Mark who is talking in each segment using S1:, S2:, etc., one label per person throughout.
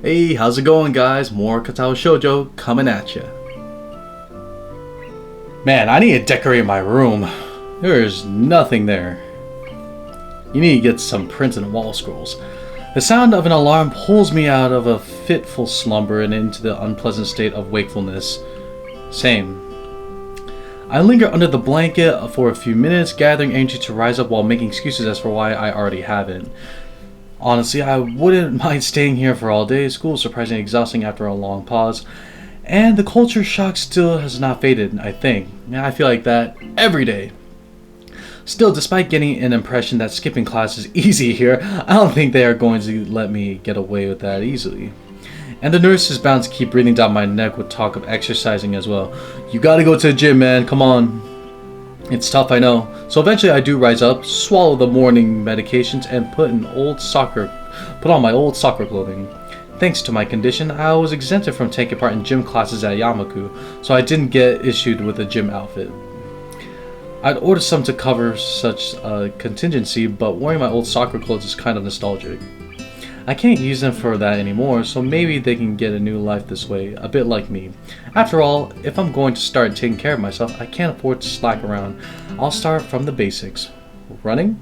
S1: Hey, how's it going, guys? More Katawa Shoujo coming at ya. Man, I need to decorate my room. There's nothing there. You need to get some printed wall scrolls. The sound of an alarm pulls me out of a fitful slumber and into the unpleasant state of wakefulness. Same. I linger under the blanket for a few minutes, gathering energy to rise up while making excuses as for why I already haven't. Honestly, I wouldn't mind staying here for all day. School is surprisingly exhausting after a long pause. And the culture shock still has not faded, I think. I feel like that every day. Still, despite getting an impression that skipping class is easy here, I don't think they are going to let me get away with that easily. And the nurse is bound to keep breathing down my neck with talk of exercising as well. You gotta go to the gym, man, come on. It's tough, I know. So eventually I do rise up, swallow the morning medications, and put on my old soccer clothing. Thanks to my condition, I was exempted from taking part in gym classes at Yamaku, so I didn't get issued with a gym outfit. I'd ordered some to cover such a contingency, but wearing my old soccer clothes is kind of nostalgic. I can't use them for that anymore, so maybe they can get a new life this way, a bit like me. After all, if I'm going to start taking care of myself, I can't afford to slack around. I'll start from the basics. Running?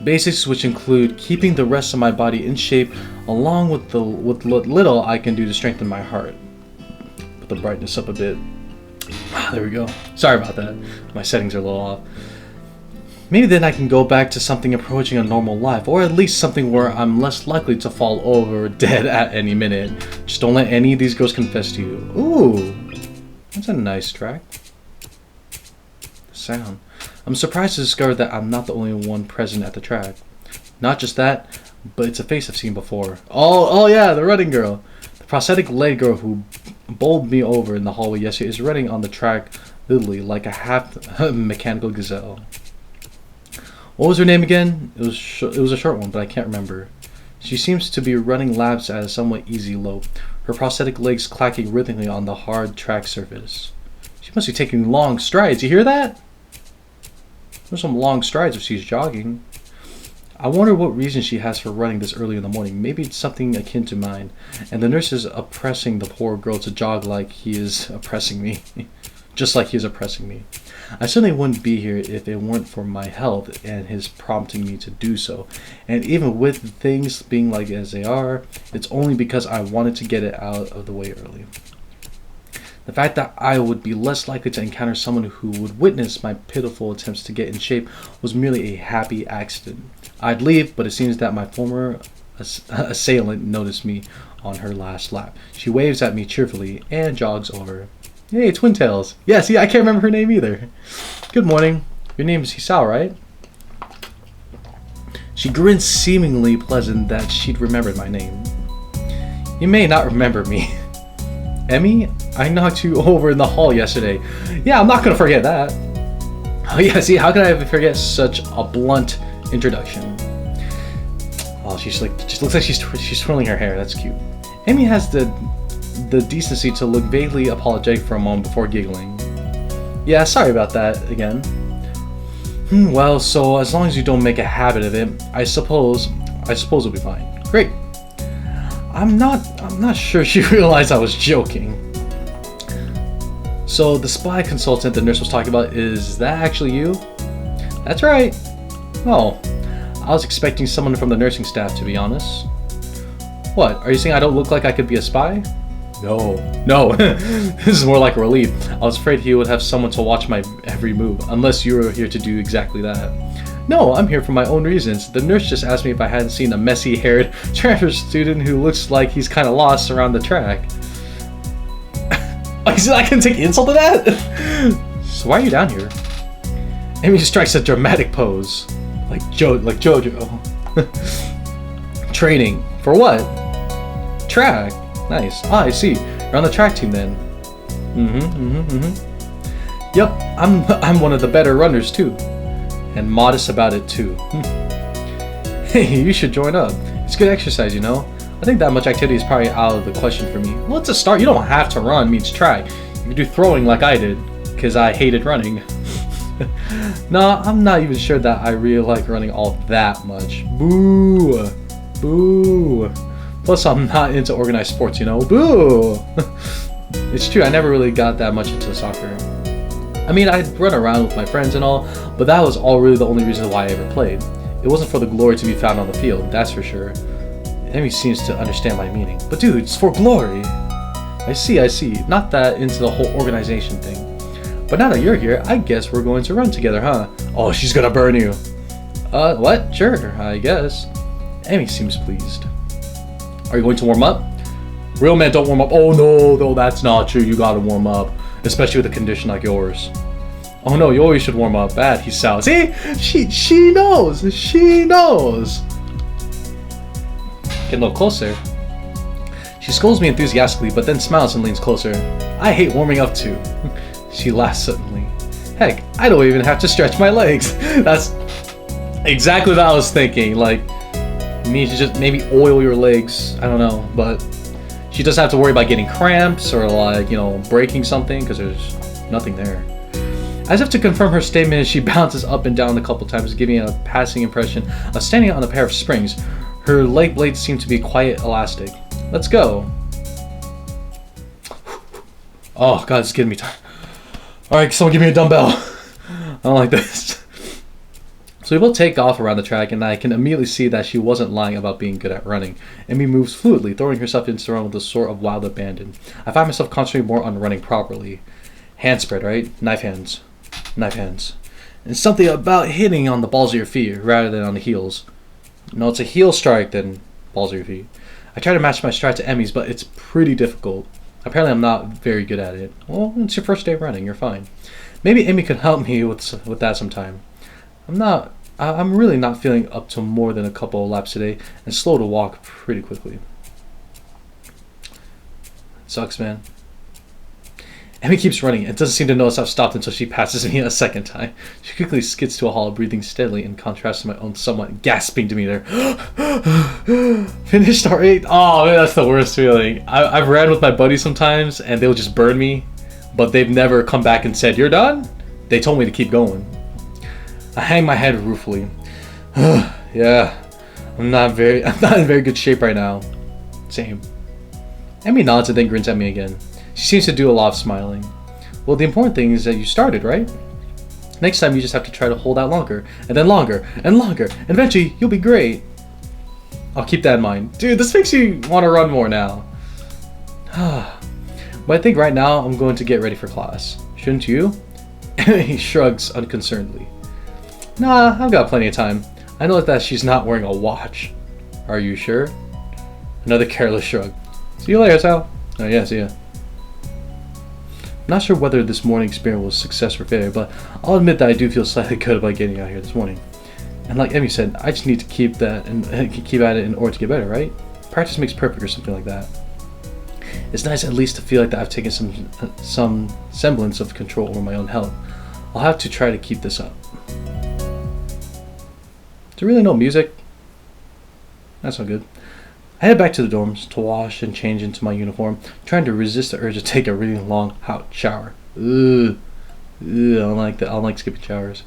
S1: Basics which include keeping the rest of my body in shape, along with what little I can do to strengthen my heart. Put the brightness up a bit. There we go. Sorry about that. My settings are a little off. Maybe then I can go back to something approaching a normal life, or at least something where I'm less likely to fall over dead at any minute. Just don't let any of these girls confess to you. Ooh, that's a nice track. The sound. I'm surprised to discover that I'm not the only one present at the track. Not just that, but it's a face I've seen before. Oh yeah, the running girl. The prosthetic leg girl who bowled me over in the hallway yesterday is running on the track literally like a half mechanical gazelle. What was her name again? It was a short one, but I can't remember. She seems to be running laps at a somewhat easy lope, her prosthetic legs clacking rhythmically on the hard track surface. She must be taking long strides. You hear that? There's some long strides if she's jogging. I wonder what reason she has for running this early in the morning. Maybe it's something akin to mine. And the nurse is oppressing the poor girl to jog like he is oppressing me. Just like he is oppressing me. I certainly wouldn't be here if it weren't for my health and his prompting me to do so. And even with things being like as they are, it's only because I wanted to get it out of the way early. The fact that I would be less likely to encounter someone who would witness my pitiful attempts to get in shape was merely a happy accident. I'd leave, but it seems that my former assailant noticed me on her last lap. She waves at me cheerfully and jogs over. Hey, Twin Tails. Yeah, see, I can't remember her name either. Good morning. Your name is Hisao, right? She grinned, seemingly pleasant that she'd remembered my name. You may not remember me. Emmy? I knocked you over in the hall yesterday. Yeah, I'm not gonna forget that. Oh yeah, see, how could I forget such a blunt introduction? Oh, she looks like she's twirling her hair. That's cute. Emmy has the decency to look vaguely apologetic for a moment before giggling. Yeah, sorry about that again. Well, so as long as you don't make a habit of it, I suppose it'll be fine. Great. I'm not sure she realized I was joking. So the spy consultant the nurse was talking about, is that actually you? That's right. Oh, I was expecting someone from the nursing staff, to be honest. What, are you saying I don't look like I could be a spy? No. This is more like a relief. I was afraid he would have someone to watch my every move, unless you were here to do exactly that. No, I'm here for my own reasons. The nurse just asked me if I hadn't seen a messy-haired transfer student who looks like he's kind of lost around the track. I said I can take insult to that? So why are you down here? Amy strikes a dramatic pose. Like Jojo. Training. For what? Track. Nice. Ah, I see. You're on the track team then. Yep, I'm one of the better runners too. And modest about it too. Hey, you should join up. It's good exercise, you know. I think that much activity is probably out of the question for me. Well, it's a start. You don't have to run means track. You can do throwing like I did, because I hated running. No, I'm not even sure that I really like running all that much. Boo! Boo! Plus, I'm not into organized sports, you know? Boo! It's true, I never really got that much into soccer. I mean, I'd run around with my friends and all, but that was all really the only reason why I ever played. It wasn't for the glory to be found on the field, that's for sure. Emi seems to understand my meaning. But dude, it's for glory! I see. Not that into the whole organization thing. But now that you're here, I guess we're going to run together, huh? Oh, she's gonna burn you. What? Sure, I guess. Emi seems pleased. Are you going to warm up? Real men don't warm up. Oh no, that's not true. You gotta warm up. Especially with a condition like yours. Oh no, you always should warm up. Bad, he's sour. See? She knows. She knows. Get a little closer. She scolds me enthusiastically, but then smiles and leans closer. I hate warming up too. She laughs suddenly. Heck, I don't even have to stretch my legs. That's exactly what I was thinking. Like, you need to just maybe oil your legs. I don't know, but she doesn't have to worry about getting cramps or like, you know, breaking something because there's nothing there. As if to confirm her statement, she bounces up and down a couple times, giving a passing impression of standing on a pair of springs. Her leg blades seem to be quite elastic. Let's go. Oh god, it's getting me tired. Alright, someone give me a dumbbell. I don't like this. So we both take off around the track, and I can immediately see that she wasn't lying about being good at running. Emi moves fluidly, throwing herself into the run with a sort of wild abandon. I find myself concentrating more on running properly. Hand spread, right? Knife hands. Knife hands. And something about hitting on the balls of your feet rather than on the heels. No, it's a heel strike than balls of your feet. I try to match my stride to Emi's, but it's pretty difficult. Apparently I'm not very good at it. Well, it's your first day of running, you're fine. Maybe Emi could help me with that sometime. I'm really not feeling up to more than a couple of laps today, and slow to walk pretty quickly. Sucks, man. Emi keeps running and doesn't seem to notice I've stopped until she passes me a second time. She quickly skids to a halt, breathing steadily in contrast to my own somewhat gasping demeanor. Finished already? Oh man, that's the worst feeling. I've ran with my buddies sometimes and they'll just burn me, but they've never come back and said, "You're done?" They told me to keep going. I hang my head ruefully. Yeah, I'm not in very good shape right now. Same. Emi nods and then grins at me again. She seems to do a lot of smiling. Well, the important thing is that you started, right? Next time you just have to try to hold out longer, and then longer, and longer, and eventually you'll be great. I'll keep that in mind. Dude, this makes me want to run more now. But I think right now I'm going to get ready for class. Shouldn't you? He shrugs unconcernedly. Nah, I've got plenty of time. I know that she's not wearing a watch. Are you sure? Another careless shrug. See you later, Sal. Oh yeah, see ya. Not sure whether this morning experience was success or failure, but I'll admit that I do feel slightly good about getting out here this morning. And like Emi said, I just need to keep at it in order to get better, right? Practice makes perfect or something like that. It's nice at least to feel like that I've taken some semblance of control over my own health. I'll have to try to keep this up. Is there really no music? That's not good. I head back to the dorms to wash and change into my uniform, trying to resist the urge to take a really long, hot shower. Ugh. I don't like that. I don't like skipping showers.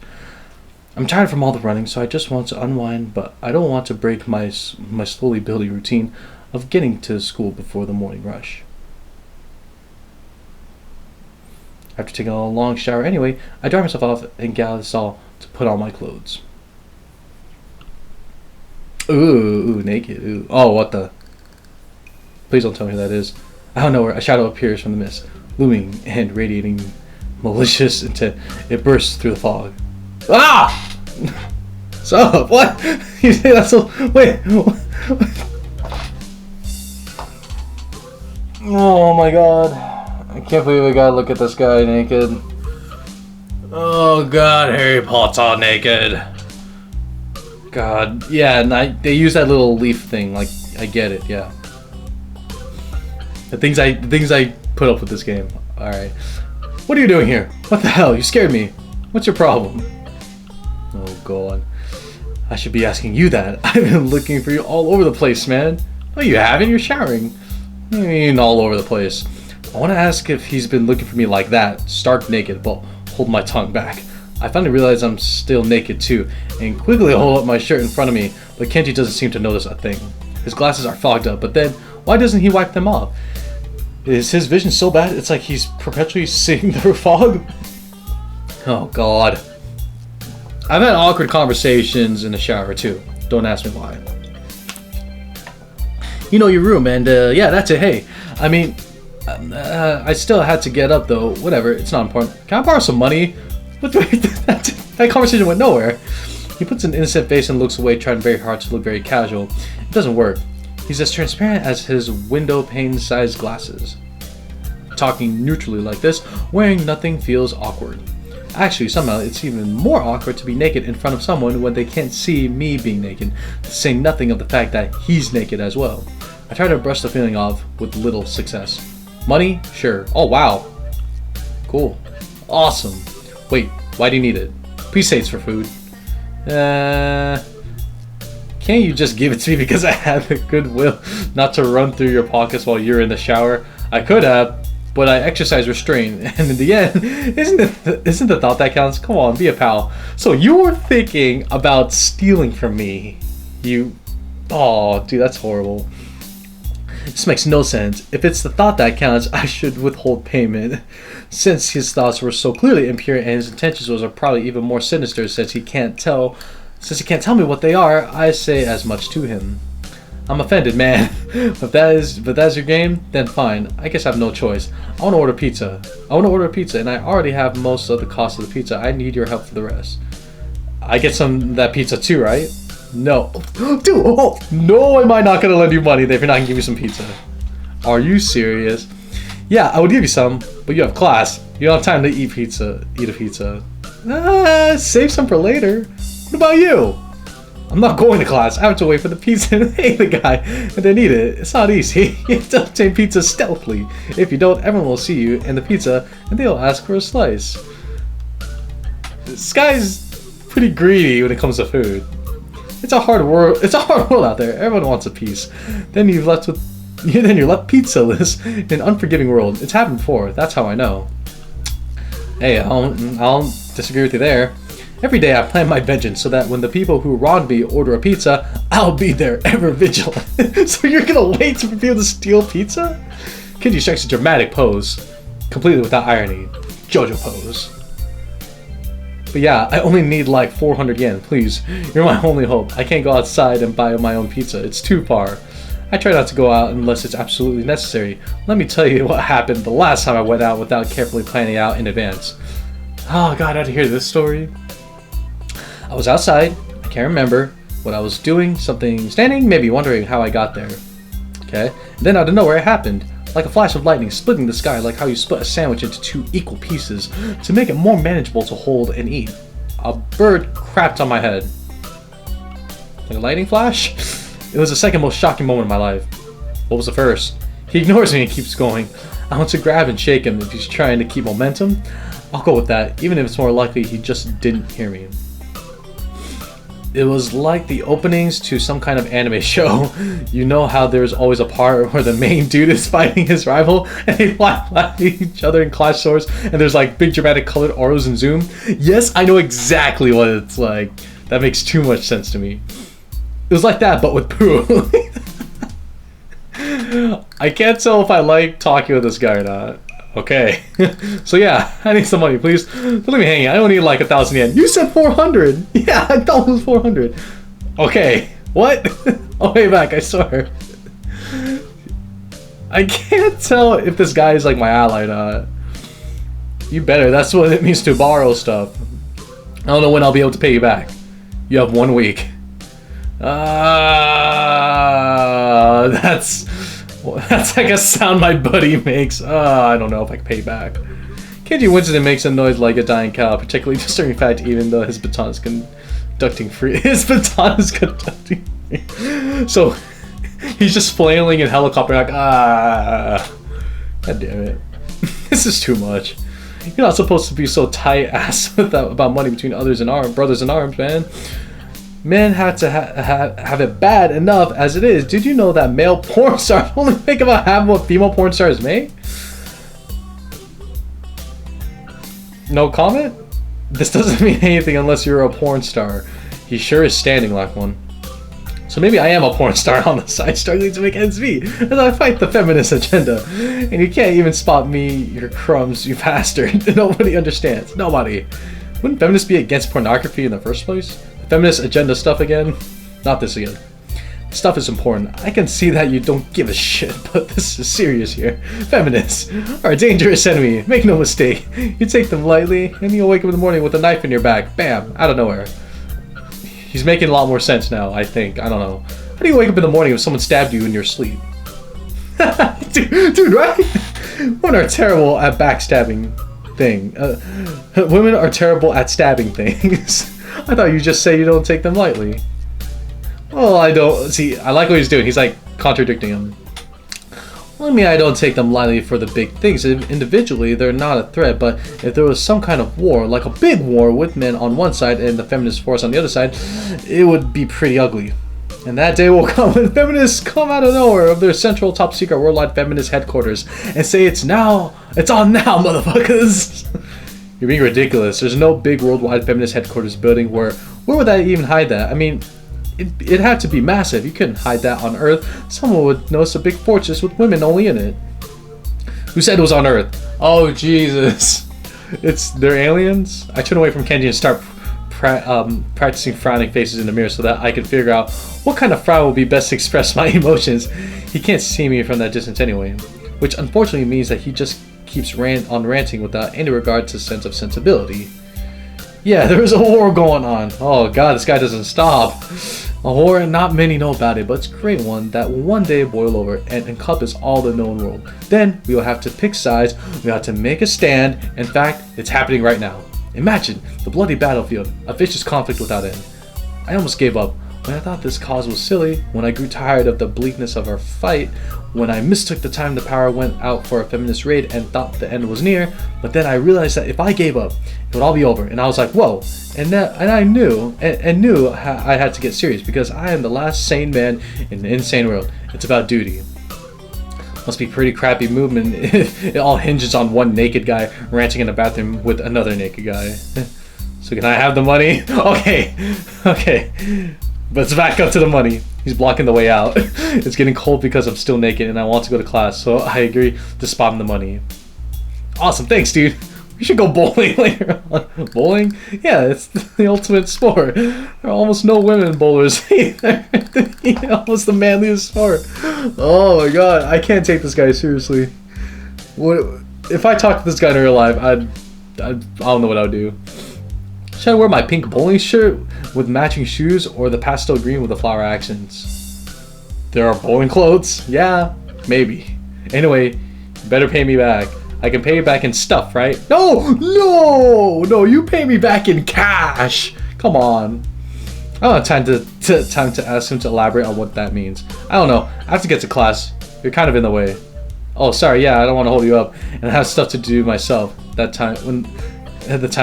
S1: I'm tired from all the running, so I just want to unwind, but I don't want to break my slowly building routine of getting to school before the morning rush. After taking a long shower anyway, I dry myself off and get out of the stall to put on my clothes. Ooh, naked. Ooh. Oh, what the? Please don't tell me who that is. Out of nowhere, a shadow appears from the mist, looming and radiating malicious intent. It bursts through the fog. Ah! What's up? What? You say that's so... Wait. Oh my god. I can't believe I gotta look at this guy naked. Oh god, Harry Potter naked. God, yeah, and they use that little leaf thing. Like, I get it, yeah. The things I put up with this game. All right, what are you doing here? What the hell? You scared me. What's your problem? Oh god, I should be asking you that. I've been looking for you all over the place, man. No, you haven't. You're showering. What do you mean all over the place? I want to ask if he's been looking for me like that, stark naked, but hold my tongue back. I finally realize I'm still naked too, and quickly hold up my shirt in front of me, but Kenji doesn't seem to notice a thing. His glasses are fogged up, but then why doesn't he wipe them off? Is his vision so bad it's like he's perpetually seeing through fog? Oh god. I've had awkward conversations in the shower too. Don't ask me why. You know your room, and yeah, that's it. Hey, I mean, I still had to get up though. Whatever, it's not important. Can I borrow some money? What that conversation went nowhere. He puts an innocent face and looks away, trying very hard to look very casual. It doesn't work. He's as transparent as his window pane-sized glasses. Talking neutrally like this, wearing nothing feels awkward. Actually, somehow it's even more awkward to be naked in front of someone when they can't see me being naked, saying nothing of the fact that he's naked as well. I try to brush the feeling off with little success. Money? Sure. Oh wow. Cool. Awesome. Wait, why do you need it? Pre-saves for food. Can't you just give it to me because I have the goodwill not to run through your pockets while you're in the shower? I could have, but I exercise restraint, and in the end, isn't the thought that counts? Come on, be a pal. So you were thinking about stealing from me. Oh, dude, that's horrible. This makes no sense. If it's the thought that counts, I should withhold payment. Since his thoughts were so clearly impure and his intentions are probably even more sinister since he can't tell me what they are, I say as much to him. I'm offended, man. If that's your game, then fine. I guess I have no choice. I want to order pizza. And I already have most of the cost of the pizza. I need your help for the rest. I get some of that pizza too, right? No. Dude, no, am I not going to lend you money if you're not going to give me some pizza? Are you serious? Yeah, I would give you some, but you have class. You don't have time to eat a pizza. Save some for later. What about you? I'm not going to class. I have to wait for the pizza and pay the guy and then eat it. It's not easy. You have to obtain pizza stealthily. If you don't, everyone will see you and the pizza and they'll ask for a slice. This guy's pretty greedy when it comes to food. It's a hard world. It's a hard world out there. Everyone wants a piece. Then you're left pizzaless in an unforgiving world. It's happened before. That's how I know. Hey, I don't disagree with you there. Every day I plan my vengeance so that when the people who wronged me order a pizza, I'll be there ever vigilant. So you're gonna wait for people to steal pizza? Kenji strikes a dramatic pose, completely without irony. JoJo pose. But yeah, I only need like 400 yen, please. You're my only hope. I can't go outside and buy my own pizza. It's too far. I try not to go out unless it's absolutely necessary. Let me tell you what happened the last time I went out without carefully planning out in advance. Oh god, I had to hear this story. I was outside. I can't remember what I was doing. Something standing, maybe wondering how I got there. Okay. And then out of nowhere it happened. Like a flash of lightning splitting the sky, like how you split a sandwich into 2 equal pieces to make it more manageable to hold and eat. A bird crapped on my head. Like a lightning flash? It was the second most shocking moment of my life. What was the first? He ignores me and keeps going. I want to grab and shake him if he's trying to keep momentum. I'll go with that, even if it's more likely he just didn't hear me. It was like the openings to some kind of anime show. You know how there's always a part where the main dude is fighting his rival and they fly at each other in clash swords and there's like big dramatic colored auros and zoom? Yes, I know exactly what it's like. That makes too much sense to me. It was like that, but with poo. I can't tell if I like talking with this guy or not. Okay. So yeah, I need some money, please. Don't leave me hanging. I don't need like 1,000 yen. You said 400. Yeah, I thought it was 400. Okay. What? I'll pay back, I swear. I can't tell if this guy is like my ally or not. You better. That's what it means to borrow stuff. I don't know when I'll be able to pay you back. You have 1 week. That's like a sound my buddy makes. I don't know if I can pay back. Kenji Winston makes a noise like a dying cow, particularly disturbing fact even though his baton is conducting free. So he's just flailing in helicopter like God damn it. This is too much. You're not supposed to be so tight-ass about money between brothers in arms, man. Men have to have it bad enough as it is. Did you know that male porn stars only make about half of what female porn stars make? No comment? This doesn't mean anything unless you're a porn star. He sure is standing like one. So maybe I am a porn star on the side struggling to make ends meet as I fight the feminist agenda. And you can't even spot me, your crumbs, you bastard. Nobody understands. Nobody. Wouldn't feminists be against pornography in the first place? Feminist agenda stuff again? Not this again. Stuff is important. I can see that you don't give a shit, but this is serious here. Feminists are a dangerous enemy. Make no mistake. You take them lightly, and you'll wake up in the morning with a knife in your back. Bam! Out of nowhere. He's making a lot more sense now, I think. I don't know. How do you wake up in the morning if someone stabbed you in your sleep? dude, right? Women are terrible at backstabbing women are terrible at stabbing things. I thought you just say you don't take them lightly. Well, I don't. See, I like what he's doing. He's like contradicting him. Well, I mean, I don't take them lightly for the big things. Individually, they're not a threat, but if there was some kind of war, like a big war with men on one side and the feminist force on the other side, it would be pretty ugly. And that day will come when feminists come out of nowhere of their central top secret worldwide feminist headquarters and say it's on now, motherfuckers. You're being ridiculous. There's no big worldwide feminist headquarters building where would that even hide that? I mean, it'd have to be massive. You couldn't hide that on Earth. Someone would notice a big fortress with women only in it. Who said it was on Earth? Oh, Jesus. They're aliens? I turn away from Kenji and start practicing frowning faces in the mirror so that I can figure out what kind of frown will be best to express my emotions. He can't see me from that distance anyway, which unfortunately means that he just keeps ranting without any regard to sense of sensibility. Yeah, there is a war going on. Oh god, this guy doesn't stop. A war not many know about it, but it's a great one that will one day boil over and encompass all the known world. Then we will have to pick sides, we have to make a stand. In fact, it's happening right now. Imagine the bloody battlefield, a vicious conflict without end. I almost gave up when I thought this cause was silly, when I grew tired of the bleakness of our fight, when I mistook the time the power went out for a feminist raid and thought the end was near. But then I realized that if I gave up, it would all be over. And I was like, whoa. And I knew I had to get serious because I am the last sane man in the insane world. It's about duty. Must be pretty crappy movement if it all hinges on one naked guy ranting in a bathroom with another naked guy. So can I have the money? Okay. But it's back up to the money. He's blocking the way out. It's getting cold because I'm still naked and I want to go to class, so I agree to spot him the money. Awesome, thanks dude. We should go bowling later on. Bowling? Yeah, it's the ultimate sport. There are almost no women bowlers either. Almost the manliest sport. Oh my god, I can't take this guy seriously. What if I talked to this guy in real life? I don't know what I would do. Should I wear my pink bowling shirt with matching shoes or the pastel green with the flower accents? There are bowling clothes? Yeah, maybe. Anyway, you better pay me back. I can pay you back in stuff, right? No, you pay me back in cash. Come on. I don't have time to ask him to elaborate on what that means. I don't know. I have to get to class. You're kind of in the way. Oh, sorry. Yeah, I don't want to hold you up, and I have stuff to do myself. The time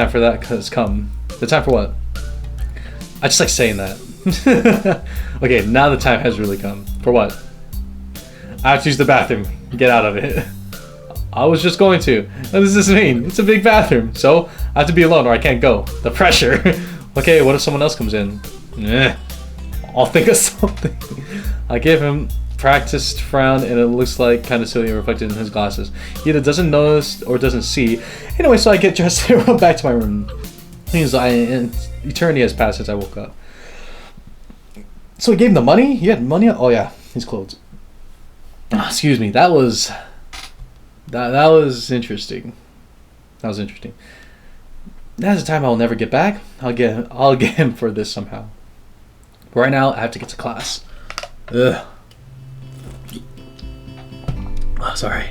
S1: for that has come. The time for what? I just like saying that. Okay, now the time has really come. For what? I have to use the bathroom. Get out of it. I was just going to. What does this mean? It's a big bathroom, so I have to be alone or I can't go. The pressure. Okay, what if someone else comes in? I'll think of something. I give him practiced frown and it looks like kind of silly reflected in his glasses. He either doesn't notice or doesn't see. Anyway, so I get dressed and run back to my room. An eternity has passed since I woke up. So he gave him the money? He had money? Oh yeah, his clothes. Excuse me, that was interesting. That was interesting. That's a time I'll never get back. I'll get him for this somehow. But right now, I have to get to class. Ugh. Oh, sorry.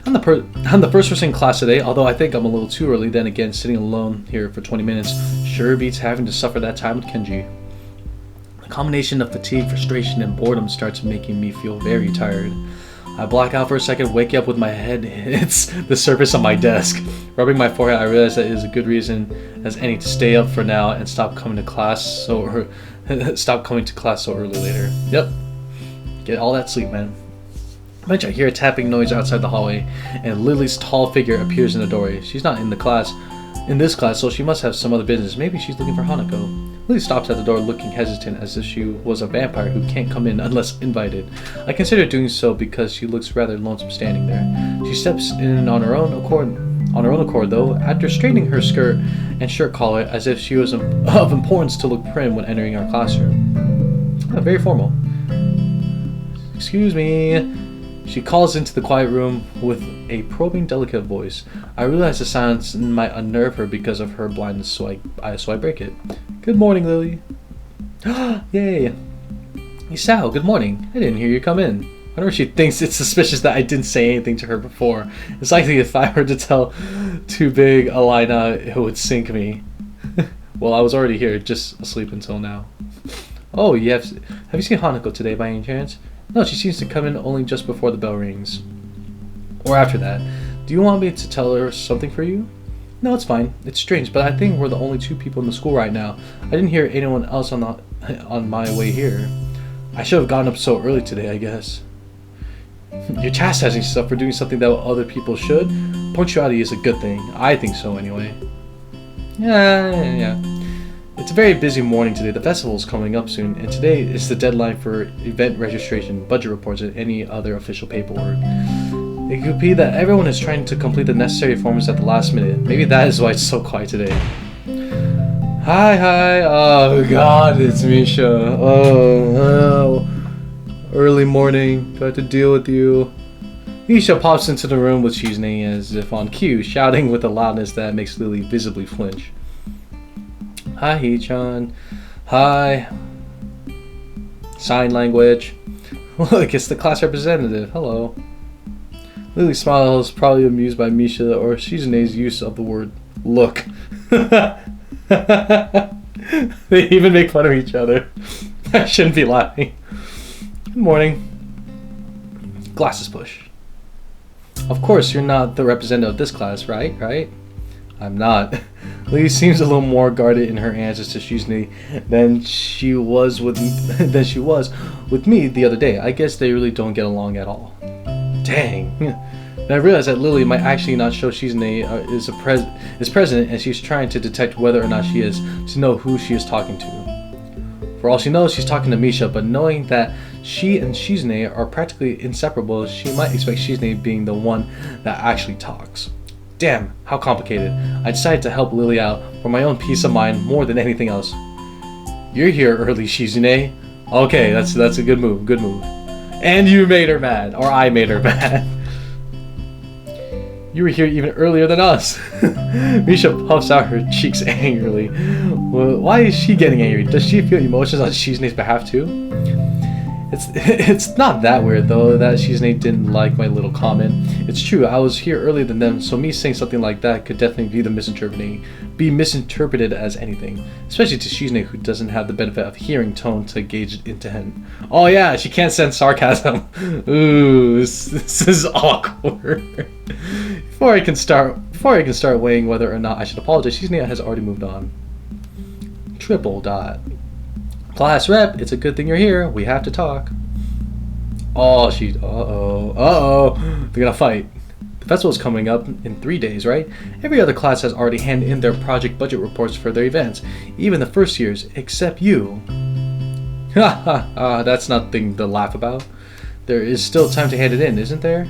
S1: I'm the first person in class today, although I think I'm a little too early. Then again, sitting alone here for 20 minutes sure beats having to suffer that time with Kenji. The combination of fatigue, frustration, and boredom starts making me feel very tired. I black out for a second, wake up with my head hits the surface of my desk. Rubbing my forehead, I realize that it is a good reason as any to stay up for now and stop coming to class so early later. Yep. Get all that sleep, man. Eventually I hear a tapping noise outside the hallway, and Lily's tall figure appears in the doorway. She's not in the class. in this class, so she must have some other business. Maybe she's looking for Hanako. Lily stops at the door looking hesitant as if she was a vampire who can't come in unless invited. I consider doing so because she looks rather lonesome standing there. She steps in on her own accord though, after straightening her skirt and shirt collar as if she was of importance to look prim when entering our classroom. Very formal. Excuse me. She calls into the quiet room with a probing, delicate voice. I realize the silence might unnerve her because of her blindness, so I break it. Good morning, Lily. Yay. Isao, good morning. I didn't hear you come in. I wonder if she thinks it's suspicious that I didn't say anything to her before. It's likely if I were to tell too big Alina, it would sink me. Well, I was already here, just asleep until now. Oh, have you seen Hanako today by any chance? No, she seems to come in only just before the bell rings. Or after that. Do you want me to tell her something for you? No, it's fine. It's strange, but I think we're the only two people in the school right now. I didn't hear anyone else on my way here. I should have gotten up so early today, I guess. You're chastising yourself for doing something that other people should? Punctuality is a good thing. I think so, anyway. Yeah. It's a very busy morning today. The festival is coming up soon, and today is the deadline for event registration, budget reports, and any other official paperwork. It could be that everyone is trying to complete the necessary forms at the last minute. Maybe that is why it's so quiet today. Hi. Oh god, it's Misha. Oh. Early morning. Do I have to deal with you? Misha pops into the room with Shizune as if on cue, shouting with a loudness that makes Lily visibly flinch. Hi, Hee-chan. Hi. Sign language. Look, it's the class representative. Hello. Lily smiles, probably amused by Misha or Shizune's use of the word look. They even make fun of each other. I shouldn't be laughing. Good morning. Glasses push. Of course, you're not the representative of this class, right? I'm not. Lily seems a little more guarded in her answers to Shizune than she was with me the other day. I guess they really don't get along at all. Dang. And I realize that Lily might actually not show Shizune is present, and she's trying to detect whether or not she is to know who she is talking to. For all she knows, she's talking to Misha, but knowing that she and Shizune are practically inseparable, she might expect Shizune being the one that actually talks. Damn, how complicated. I decided to help Lily out for my own peace of mind more than anything else. You're here early, Shizune. Okay, that's a good move. And you made her mad, or I made her mad. You were here even earlier than us. Misha puffs out her cheeks angrily. Well, why is she getting angry? Does she feel emotions on Shizune's behalf too? It's not that weird though that Shizune didn't like my little comment. It's true, I was here earlier than them, so me saying something like that could definitely be misinterpreted as anything. Especially to Shizune, who doesn't have the benefit of hearing tone to gauge intent. Oh yeah, she can't sense sarcasm. Ooh, this is awkward. Before I can start weighing whether or not I should apologize, Shizune has already moved on. Triple dot. Class rep, it's a good thing you're here. We have to talk. Oh, they're gonna fight. The festival's coming up in 3 days, right? Every other class has already handed in their project budget reports for their events, even the first years, except you. That's nothing to laugh about. There is still time to hand it in, isn't there?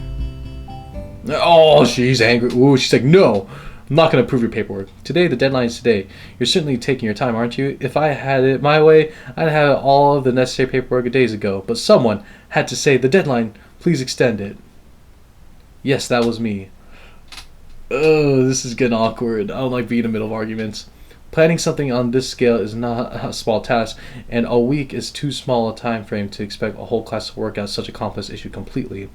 S1: Oh, she's angry. Ooh, she's like, no. I'm not going to approve your paperwork. Today, the deadline is today. You're certainly taking your time, aren't you? If I had it my way, I'd have all of the necessary paperwork days ago. But someone had to say, the deadline, please extend it. Yes, that was me. Oh, this is getting awkward. I don't like being in the middle of arguments. Planning something on this scale is not a small task, and a week is too small a time frame to expect a whole class to work out such a complex issue completely.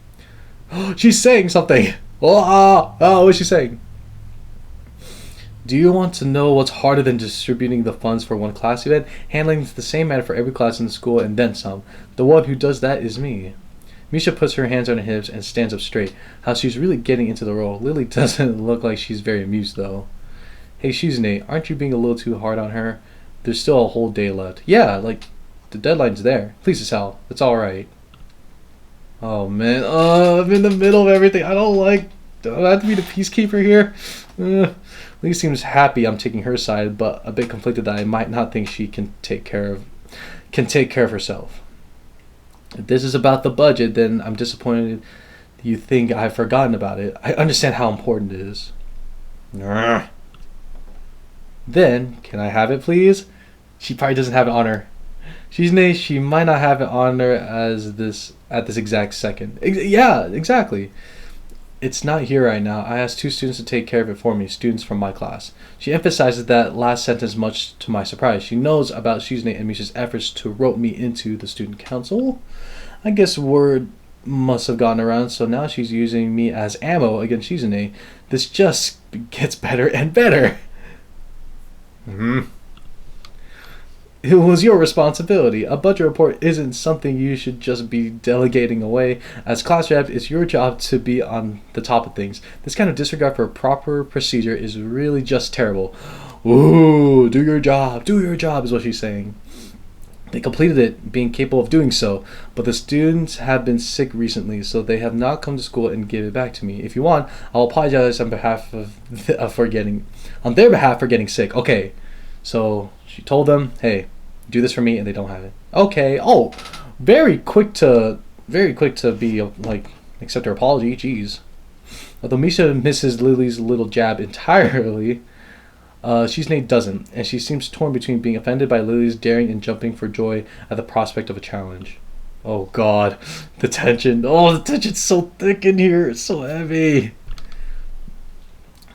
S1: She's saying something! What's she saying? Do you want to know what's harder than distributing the funds for one class event? Handling the same matter for every class in the school and then some. The one who does that is me. Misha puts her hands on her hips and stands up straight. How she's really getting into the role. Lily doesn't look like she's very amused though. Hey Shizune, aren't you being a little too hard on her? There's still a whole day left. Yeah, like, the deadline's there. Please, Sal. It's alright. Oh man, I'm in the middle of everything. I don't like Do I have to be the peacekeeper here? Lee seems happy I'm taking her side, but a bit conflicted that I might not think she can take care of herself. If this is about the budget, then I'm disappointed you think I've forgotten about it. I understand how important it is. Then, can I have it, please? She probably doesn't have it on her. She might not have it on her at this exact second. Yeah, exactly. It's not here right now. I asked 2 students to take care of it for me, students from my class. She emphasizes that last sentence much to my surprise. She knows about Shizune and Misha's efforts to rope me into the student council. I guess word must have gotten around, so now she's using me as ammo against Shizune. This just gets better and better. It was your responsibility. A budget report isn't something you should just be delegating away. As class rep, it's your job to be on the top of things. This kind of disregard for proper procedure is really just terrible. Ooh, do your job is what she's saying. They completed it, being capable of doing so, but the students have been sick recently, so they have not come to school and give it back to me. If you want, I'll apologize on their behalf for getting sick. Okay, so she told them, hey, do this for me, and they don't have it. Okay. Oh, very quick to be like accept her apology. Jeez. Although Misha misses Lily's little jab entirely, Shizune doesn't, and she seems torn between being offended by Lily's daring and jumping for joy at the prospect of a challenge. Oh God, the tension. Oh, the tension's so thick in here. It's so heavy.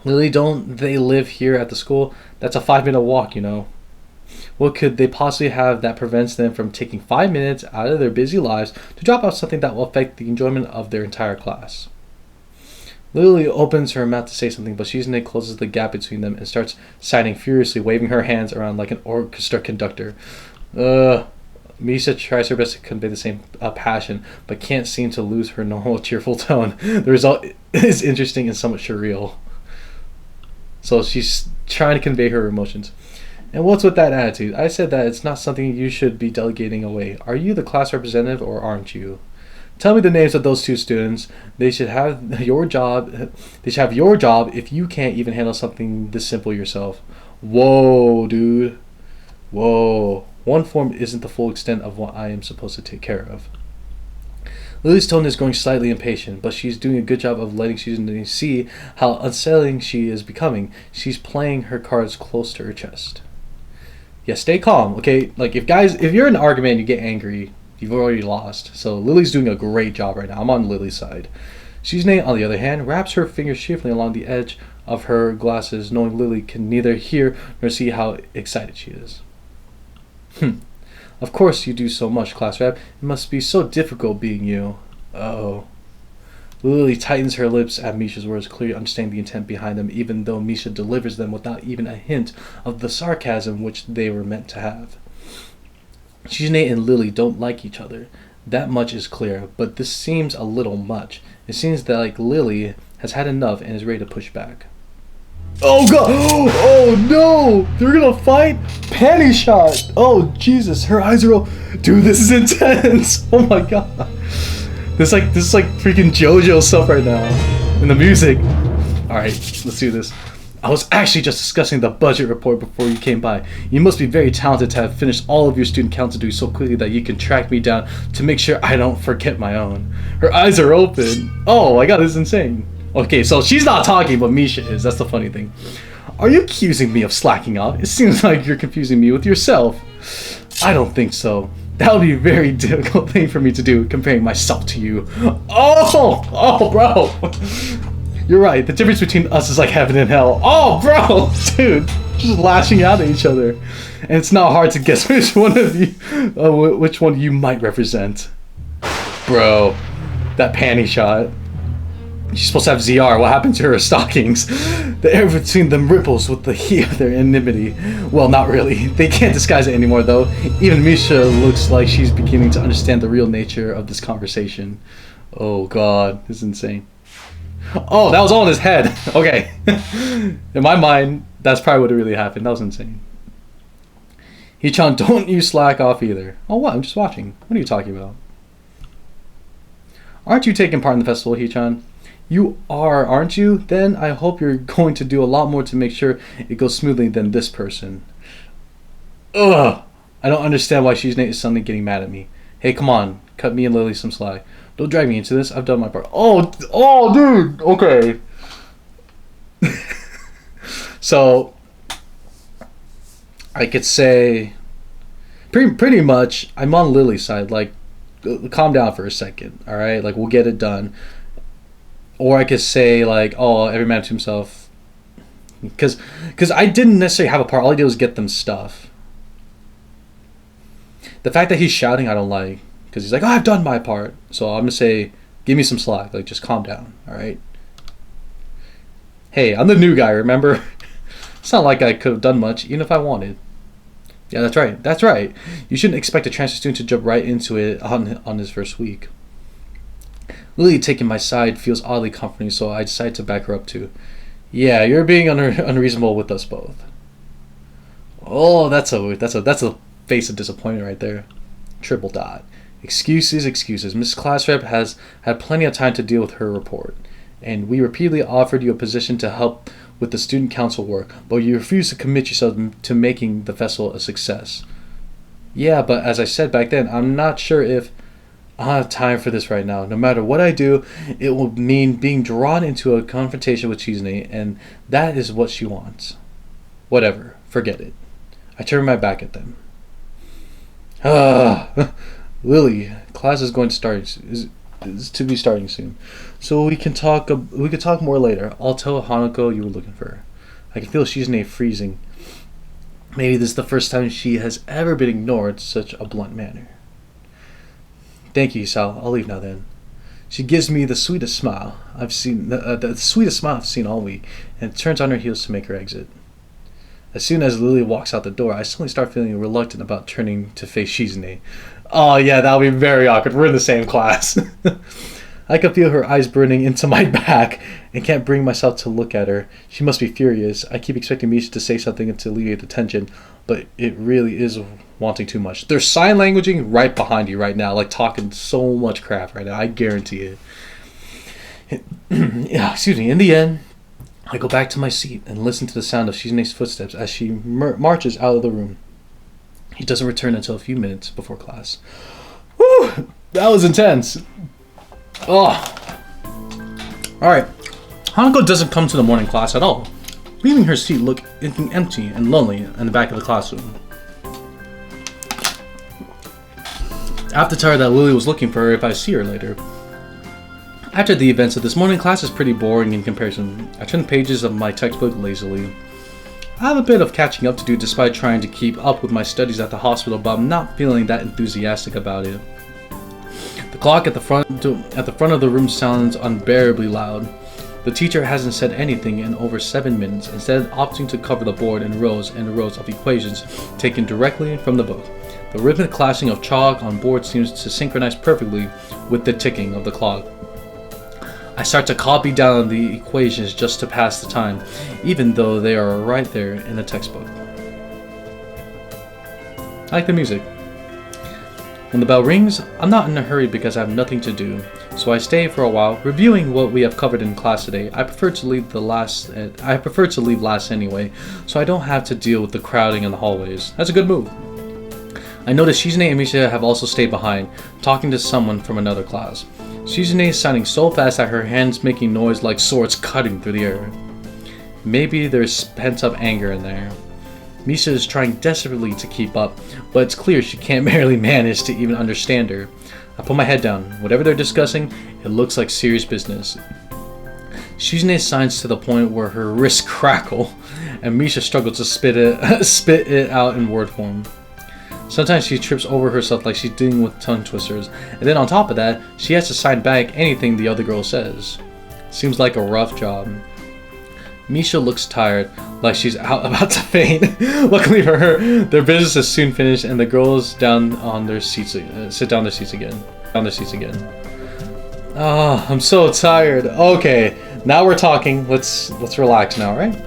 S1: Lily, don't they live here at the school? That's a 5-minute walk, you know. What could they possibly have that prevents them from taking 5 minutes out of their busy lives to drop off something that will affect the enjoyment of their entire class? Lily opens her mouth to say something, but Shizune closes the gap between them and starts signing furiously, waving her hands around like an orchestra conductor. Misha tries her best to convey the same passion, but can't seem to lose her normal cheerful tone. The result is interesting and somewhat surreal. So she's trying to convey her emotions. And what's with that attitude? I said that it's not something you should be delegating away. Are you the class representative or aren't you? Tell me the names of those 2 students. They should have your job. They should have your job if you can't even handle something this simple yourself. Whoa, dude. Whoa. One form isn't the full extent of what I am supposed to take care of. Lily's tone is growing slightly impatient, but she's doing a good job of letting Shizune see how unsettling she is becoming. She's playing her cards close to her chest. Yeah, stay calm, okay? Like, if you're in an argument and you get angry, you've already lost. So Lily's doing a great job right now. I'm on Lily's side. Shizune, on the other hand, wraps her fingers cheerfully along the edge of her glasses, knowing Lily can neither hear nor see how excited she is. Of course you do so much, class rep. It must be so difficult being you. Uh-oh. Lily tightens her lips at Misha's words, clearly understanding the intent behind them, even though Misha delivers them without even a hint of the sarcasm which they were meant to have. Shizune and Lily don't like each other. That much is clear, but this seems a little much. It seems that Lily has had enough and is ready to push back. Oh God! Oh no! They're gonna fight? Panty shot! Oh Jesus! Her eyes are all... Dude, this is intense! Oh my God! This is like freaking JoJo stuff right now. And the music. Alright, let's do this. I was actually just discussing the budget report before you came by. You must be very talented to have finished all of your student council duties so quickly that you can track me down to make sure I don't forget my own. Her eyes are open. Oh my God, this is insane. Okay, so she's not talking, but Misha is. That's the funny thing. Are you accusing me of slacking off? It seems like you're confusing me with yourself. I don't think so. That would be a very difficult thing for me to do, comparing myself to you. Oh, bro. You're right. The difference between us is like heaven and hell. Oh, bro, dude, just lashing out at each other, and it's not hard to guess which one you might represent. Bro, that panty shot. She's supposed to have ZR. What happened to her stockings? The air between them ripples with the heat of their enmity. Well, not really. They can't disguise it anymore, though. Even Misha looks like she's beginning to understand the real nature of this conversation. Oh God, this is insane. Oh, that was all in his head. Okay. In my mind, that's probably what really happened. That was insane. Hee-chan, don't you slack off either. Oh, what? I'm just watching. What are you talking about? Aren't you taking part in the festival, Hee-chan? You are, aren't you? Then I hope you're going to do a lot more to make sure it goes smoothly than this person. Ugh! I don't understand why Shizune is suddenly getting mad at me. Hey, come on. Cut me and Lily some slack. Don't drag me into this. I've done my part. Oh, dude! Okay. So, I could say... Pretty much, I'm on Lily's side. Like, calm down for a second, alright? Like, we'll get it done. Or I could say, like, oh, every man to himself. Because I didn't necessarily have a part. All I did was get them stuff. The fact that he's shouting, I don't like. Because he's like, oh, I've done my part. So I'm going to say, give me some slack. Like, just calm down, alright? Hey, I'm the new guy, remember? It's not like I could have done much, even if I wanted. Yeah, that's right. That's right. You shouldn't expect a transfer student to jump right into it on his first week. Lily taking my side feels oddly comforting, so I decide to back her up too. Yeah, you're being unreasonable with us both. Oh, that's a face of disappointment right there. Triple dot. Excuses. Mrs. Classrep has had plenty of time to deal with her report, and we repeatedly offered you a position to help with the student council work, but you refuse to commit yourself to making the festival a success. Yeah, but as I said back then, I'm not sure if I don't have time for this right now. No matter what I do, it will mean being drawn into a confrontation with Shizune, and that is what she wants. Whatever, forget it. I turn my back at them. Lily, class is going to start. Is to be starting soon, so we can talk more later. I'll tell Hanako you were looking for her. I can feel Shizune freezing. Maybe this is the first time she has ever been ignored in such a blunt manner. Thank you, Sal. I'll leave now then. She gives me the sweetest smile I've seen, the sweetest smile I've seen all week, and turns on her heels to make her exit. As soon as Lily walks out the door, I suddenly start feeling reluctant about turning to face Shizune. Oh yeah, that'll be very awkward. We're in the same class. I can feel her eyes burning into my back and can't bring myself to look at her. She must be furious. I keep expecting Misha to say something to alleviate the tension, but it really is wanting too much. They're sign languaging right behind you right now, like talking so much crap right now. I guarantee it. Yeah, excuse me. In the end, I go back to my seat and listen to the sound of Shizune's footsteps as she marches out of the room. He doesn't return until a few minutes before class. Whew! That was intense. Oh. Alright. Hanako doesn't come to the morning class at all, leaving her seat looking empty and lonely in the back of the classroom. I have to tell her that Lily was looking for her if I see her later. After the events of this morning, class is pretty boring in comparison. I turn the pages of my textbook lazily. I have a bit of catching up to do despite trying to keep up with my studies at the hospital, but I'm not feeling that enthusiastic about it. The clock at the front of the room sounds unbearably loud. The teacher hasn't said anything in over 7 minutes, instead opting to cover the board in rows and rows of equations taken directly from the book. The rhythmic clashing of chalk on board seems to synchronize perfectly with the ticking of the clock. I start to copy down the equations just to pass the time, even though they are right there in the textbook. I like the music. When the bell rings, I'm not in a hurry because I have nothing to do, so I stay for a while, reviewing what we have covered in class today. I prefer to leave last anyway, so I don't have to deal with the crowding in the hallways. That's a good move. I notice Shizune and Misha have also stayed behind, talking to someone from another class. Shizune is sounding so fast that her hands making noise like swords cutting through the air. Maybe there's pent-up anger in there. Misha is trying desperately to keep up, but it's clear she can't barely manage to even understand her. I put my head down. Whatever they're discussing, it looks like serious business. Shizune signs to the point where her wrists crackle, and Misha struggles to spit it out in word form. Sometimes she trips over herself like she's dealing with tongue twisters, and then on top of that, she has to sign back anything the other girl says. Seems like a rough job. Misha looks tired, like she's about to faint. Luckily for her, their business is soon finished, and the girls sit down their seats again. Oh, I'm so tired. Okay, now we're talking. Let's relax now, right?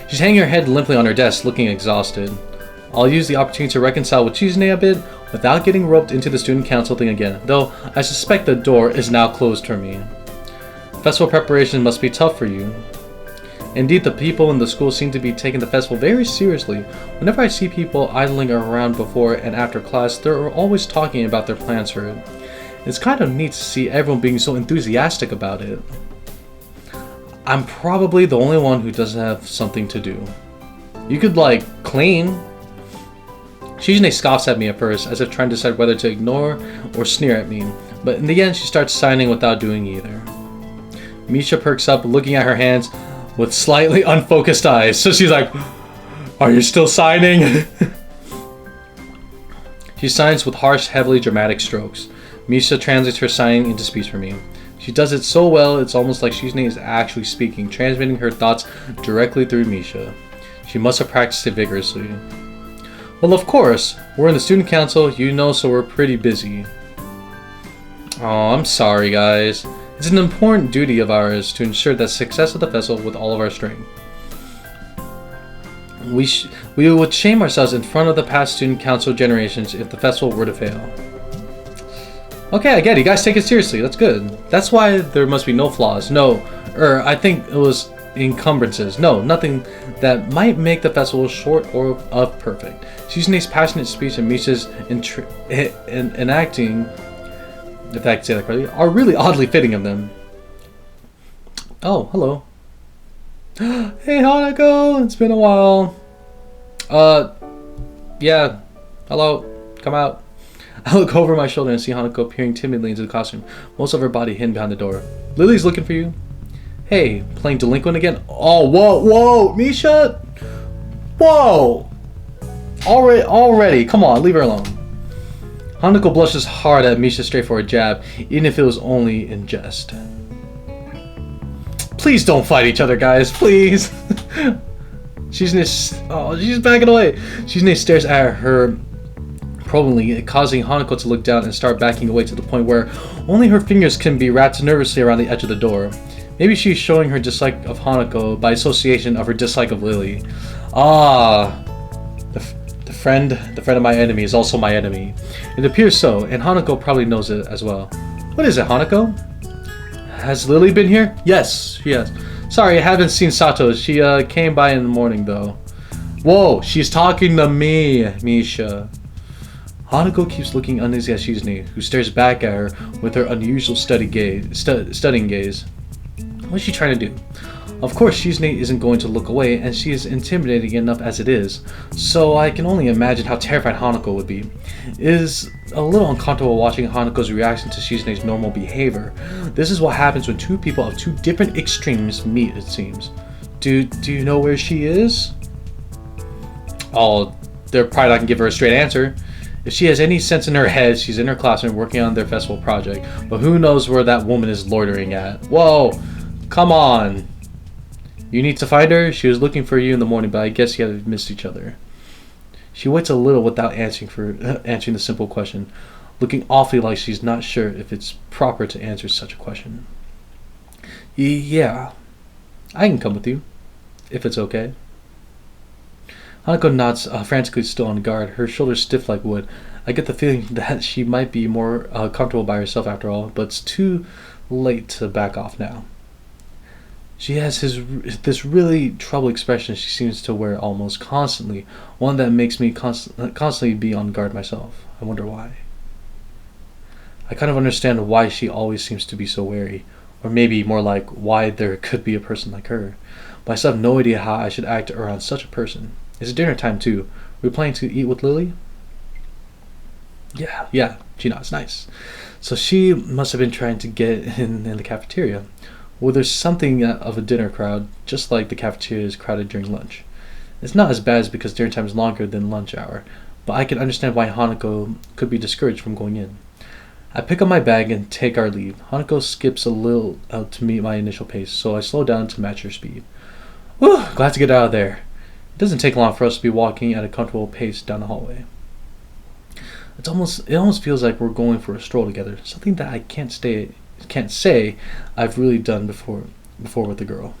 S1: She's hanging her head limply on her desk, looking exhausted. I'll use the opportunity to reconcile with Shizune a bit without getting roped into the student council thing again, though I suspect the door is now closed for me. Festival preparation must be tough for you. Indeed, the people in the school seem to be taking the festival very seriously. Whenever I see people idling around before and after class, they're always talking about their plans for it. It's kind of neat to see everyone being so enthusiastic about it. I'm probably the only one who doesn't have something to do. You could, like, clean. Shizune scoffs at me at first, as if trying to decide whether to ignore or sneer at me, but in the end she starts signing without doing either. Misha perks up, looking at her hands with slightly unfocused eyes, so she's like, "Are you still signing?" She signs with harsh, heavily dramatic strokes. Misha translates her signing into speech for me. She does it so well, it's almost like Shizune is actually speaking, transmitting her thoughts directly through Misha. She must have practiced it vigorously. Well, of course. We're in the student council, you know, so we're pretty busy. Oh, I'm sorry, guys. It's an important duty of ours to ensure the success of the festival with all of our strength. We would shame ourselves in front of the past student council generations if the festival were to fail. Okay, I get it. You guys take it seriously. That's good. That's why there must be no flaws. I think it was encumbrances. No, nothing that might make the festival short or of perfect. Shizune's passionate speech and Misha's enacting, if I can say that correctly, are really oddly fitting of them. Oh, hello. Hey, Hanako, it's been a while. Yeah, hello, come out. I look over my shoulder and see Hanako peering timidly into the costume, most of her body hidden behind the door. Lily's looking for you. Hey, playing delinquent again? Oh, whoa, Misha! Whoa! Already, come on, leave her alone. Hanako blushes hard at Misha's straightforward jab, even if it was only in jest. Please don't fight each other, guys, please! She's backing away. Shizune stares at her probingly, causing Hanako to look down and start backing away to the point where only her fingers can be wrapped nervously around the edge of the door. Maybe she's showing her dislike of Hanako by association of her dislike of Lily. Ah, the friend of my enemy is also my enemy. It appears so, and Hanako probably knows it as well. What is it, Hanako? Has Lily been here? Yes, she has. Sorry, I haven't seen Sato. She came by in the morning, though. Whoa, she's talking to me, Misha. Hanako keeps looking uneasy at Shizune, who stares back at her with her unusual studying gaze. What is she trying to do? Of course, Shizune isn't going to look away, and she is intimidating enough as it is, so I can only imagine how terrified Hanako would be. It is a little uncomfortable watching Hanako's reaction to Shizune's normal behavior. This is what happens when two people of two different extremes meet, it seems. Do you know where she is? Oh, they're probably not going to give her a straight answer. If she has any sense in her head, she's in her classroom working on their festival project, but who knows where that woman is loitering at. Whoa, come on. You need to find her? She was looking for you in the morning, but I guess you had missed each other. She waits a little without answering the simple question, looking awfully like she's not sure if it's proper to answer such a question. Yeah, I can come with you, if it's okay. Hanako nods, frantically still on guard, her shoulders stiff like wood. I get the feeling that she might be more comfortable by herself after all, but it's too late to back off now. She has this really troubled expression she seems to wear almost constantly, one that makes me constantly be on guard myself. I wonder why. I kind of understand why she always seems to be so wary, or maybe more like why there could be a person like her, but I still have no idea how I should act around such a person. It's dinner time too. Are we planning to eat with Lily? Yeah, she nods. Nice. So she must have been trying to get in the cafeteria. Well, there's something of a dinner crowd, just like the cafeteria is crowded during lunch. It's not as bad as because dinner time is longer than lunch hour, but I can understand why Hanako could be discouraged from going in. I pick up my bag and take our leave. Hanako skips a little out to meet my initial pace, so I slow down to match her speed. Whew, glad to get out of there. It doesn't take long for us to be walking at a comfortable pace down the hallway. It almost feels like we're going for a stroll together, something that I can't say I've really done before with a girl.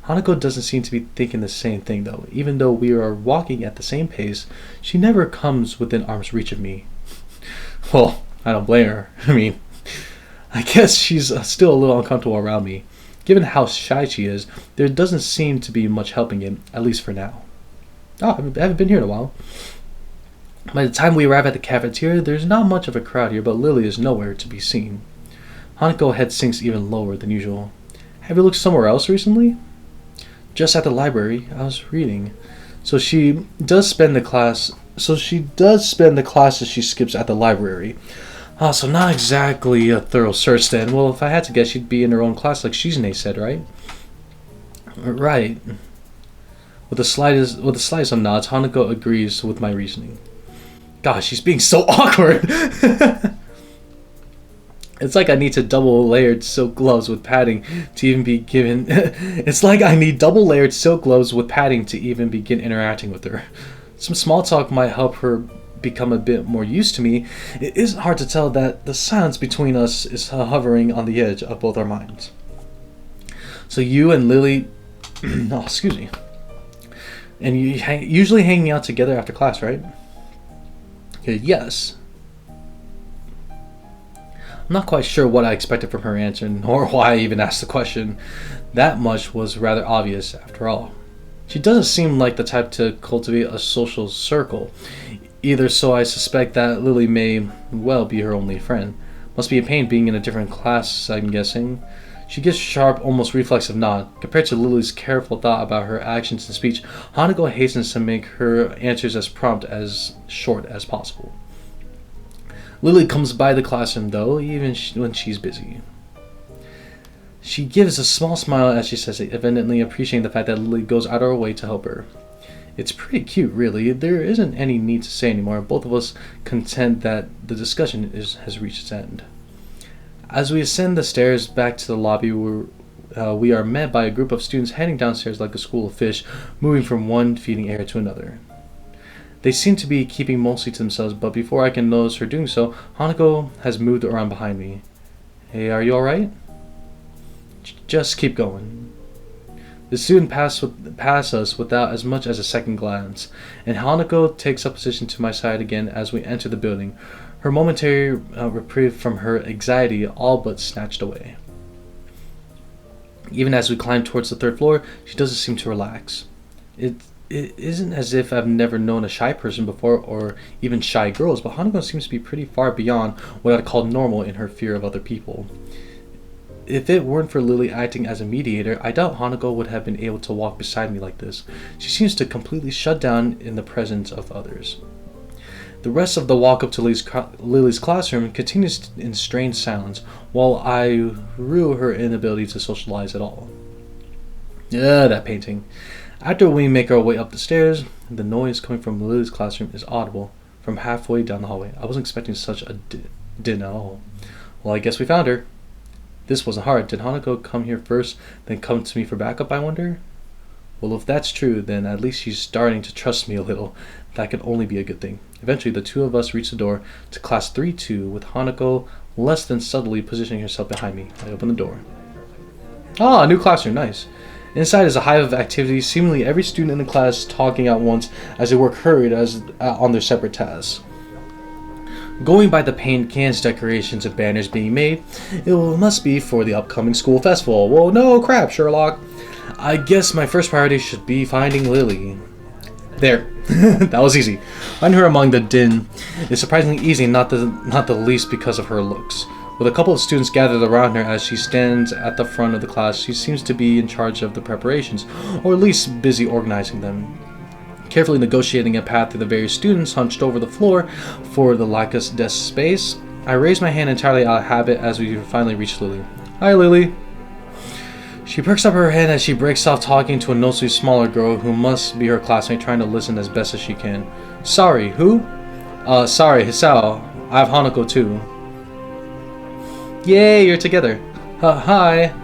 S1: Hanako doesn't seem to be thinking the same thing though. Even though we are walking at the same pace, she never comes within arm's reach of me. Well, I don't blame her. I mean, I guess she's still a little uncomfortable around me. Given how shy she is, there doesn't seem to be much helping it, at least for now. Oh, I haven't been here in a while. By the time we arrive at the cafeteria, there's not much of a crowd here, but Lily is nowhere to be seen. Hanako's head sinks even lower than usual. Have you looked somewhere else recently? Just at the library. I was reading. So she does spend the classes she skips at the library. So not exactly a thorough search then. Well, if I had to guess, she'd be in her own class like Shizune said, right? Right. With the slightest of nods, Hanako agrees with my reasoning. Gosh, she's being so awkward. It's like I need double-layered silk gloves with padding to even begin. It's like I need double-layered silk gloves with padding to even begin interacting with her. Some small talk might help her become a bit more used to me. It isn't hard to tell that the silence between us is hovering on the edge of both our minds. So you and Lily, oh, excuse me, and you usually hanging out together after class, right? Okay, yes. I'm not quite sure what I expected from her answer, nor why I even asked the question. That much was rather obvious, after all. She doesn't seem like the type to cultivate a social circle, either, so I suspect that Lily may well be her only friend. Must be a pain being in a different class, I'm guessing. She gives sharp, almost reflexive nod. Compared to Lily's careful thought about her actions and speech, Hanako hastens to make her answers as prompt, as short as possible. Lily comes by the classroom, though, even when she's busy. She gives a small smile as she says it, evidently appreciating the fact that Lily goes out of her way to help her. It's pretty cute, really. There isn't any need to say anymore. Both of us content that the discussion has reached its end. As we ascend the stairs back to the lobby, we are met by a group of students heading downstairs like a school of fish, moving from one feeding area to another. They seem to be keeping mostly to themselves, but before I can notice her doing so, Hanako has moved around behind me. Hey, are you alright? Just keep going. The student pass us without as much as a second glance, and Hanako takes up position to my side again as we enter the building, her momentary reprieve from her anxiety all but snatched away. Even as we climb towards the third floor, she doesn't seem to relax. It isn't as if I've never known a shy person before, or even shy girls, but Hanako seems to be pretty far beyond what I'd call normal in her fear of other people. If it weren't for Lily acting as a mediator, I doubt Hanako would have been able to walk beside me like this. She seems to completely shut down in the presence of others. The rest of the walk up to Lily's classroom continues in strange silence, while I rue her inability to socialize at all. That painting. After we make our way up the stairs, the noise coming from Lily's classroom is audible from halfway down the hallway. I wasn't expecting such a din at all. Well, I guess we found her. This wasn't hard. Did Hanako come here first, then come to me for backup, I wonder? Well, if that's true, then at least she's starting to trust me a little. That can only be a good thing. Eventually, the two of us reach the door to class 3-2, with Hanako less than subtly positioning herself behind me. I open the door. Ah, a new classroom, nice. Inside is a hive of activity, seemingly every student in the class talking at once as they work hurried on their separate tasks. Going by the paint cans, decorations, and banners being made, it must be for the upcoming school festival. Well, no crap, Sherlock. I guess my first priority should be finding Lily. There. That was easy. Finding her among the din is surprisingly easy, not the least because of her looks. With a couple of students gathered around her as she stands at the front of the class, she seems to be in charge of the preparations, or at least busy organizing them. Carefully negotiating a path through the various students hunched over the floor for the lack of desk space, I raise my hand entirely out of habit as we finally reach Lily. Hi, Lily. She perks up her head as she breaks off talking to a noticeably smaller girl who must be her classmate, trying to listen as best as she can. Sorry, who? Sorry, Hisao. I have Hanako too. Yay, you're together. Hi.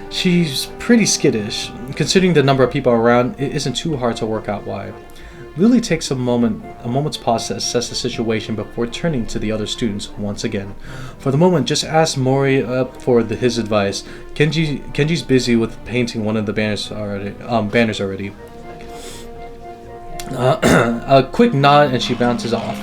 S1: She's pretty skittish. Considering the number of people around, it isn't too hard to work out why. Lily takes a moment's pause to assess the situation before turning to the other students once again. For the moment, just ask Mori for his advice. Kenji's busy with painting one of the banners already. A quick nod and she bounces off.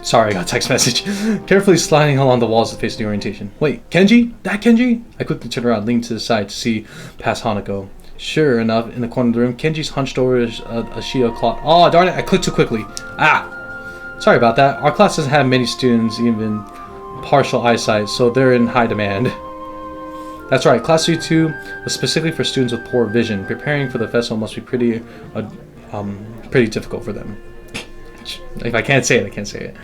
S1: Sorry, I got a text message. Carefully sliding along the walls to face the orientation. Wait, Kenji? That Kenji? I quickly turned around, leaning to the side to see past Hanako. Sure enough, in the corner of the room, Kenji's hunched over a sheet of cloth. Oh, darn it, I clicked too quickly. Ah! Sorry about that. Our class doesn't have many students, even partial eyesight, so they're in high demand. That's right, Class 2 was specifically for students with poor vision. Preparing for the festival must be pretty difficult for them. If I can't say it, I can't say it.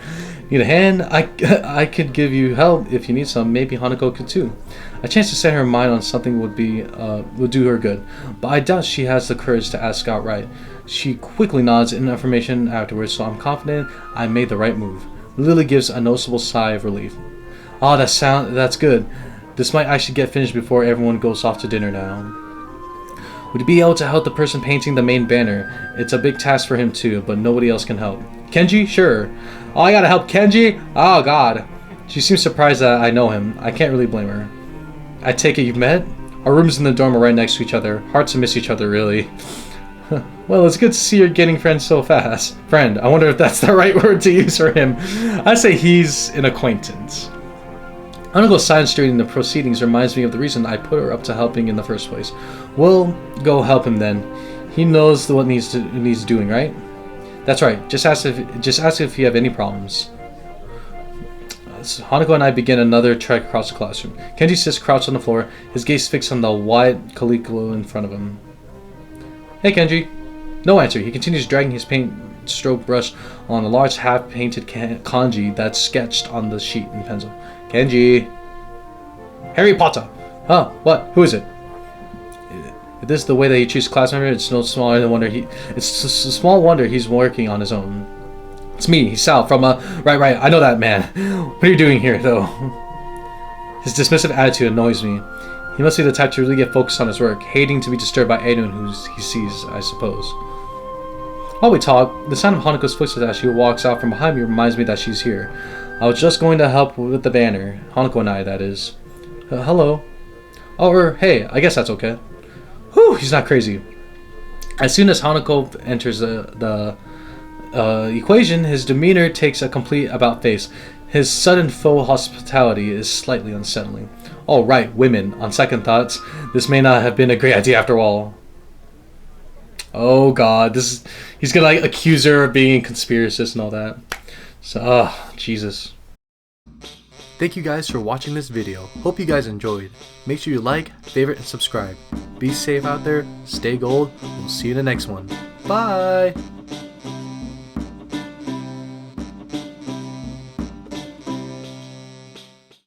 S1: Need a hand? I could give you help if you need some. Maybe Hanako could too. A chance to set her mind on something would do her good, but I doubt she has the courage to ask outright. She quickly nods in affirmation afterwards, so I'm confident I made the right move. Lily gives a noticeable sigh of relief. Oh, that's good. This might actually get finished before everyone goes off to dinner now. Would you be able to help the person painting the main banner? It's a big task for him too, but nobody else can help. Kenji? Sure. Oh, I gotta help Kenji? Oh, God. She seems surprised that I know him. I can't really blame her. I take it you've met? Our rooms in the dorm are right next to each other. Hard to miss each other, really. Well, it's good to see you're getting friends so fast. Friend, I wonder if that's the right word to use for him. I say he's an acquaintance. Hanako's silence during the proceedings reminds me of the reason I put her up to helping in the first place. We'll go help him then. He knows what needs doing, right? That's right. Just ask if you have any problems. So Hanako and I begin another trek across the classroom. Kenji sits crouched on the floor, his gaze fixed on the white calico in front of him. Hey, Kenji. No answer. He continues dragging his paint stroke brush on a large half-painted kanji that's sketched on the sheet in pencil. Kenji. Harry Potter. Huh? What? Who is it? If this is the way that he treats class members, it's no small wonder it's a small wonder he's working on his own. It's me, he's Sal from right, I know that man. What are you doing here, though? His dismissive attitude annoys me. He must be the type to really get focused on his work, hating to be disturbed by anyone who he sees, I suppose. While we talk, the sound of Hanako's footsteps as she walks out from behind me reminds me that she's here. I was just going to help with the banner. Hanako and I, that is. Hello. Oh, or hey, I guess that's okay. Whew, he's not crazy. As soon as Hanako enters the equation, his demeanor takes a complete about-face. His sudden faux hospitality is slightly unsettling. Oh, right, women. On second thoughts, this may not have been a great idea after all. Oh, God. He's gonna like accuse her of being a conspiracist and all that. So, Jesus. Thank you guys for watching this video. Hope you guys enjoyed. Make sure you like, favorite, and subscribe. Be safe out there. Stay gold. We'll see you in the next one. Bye!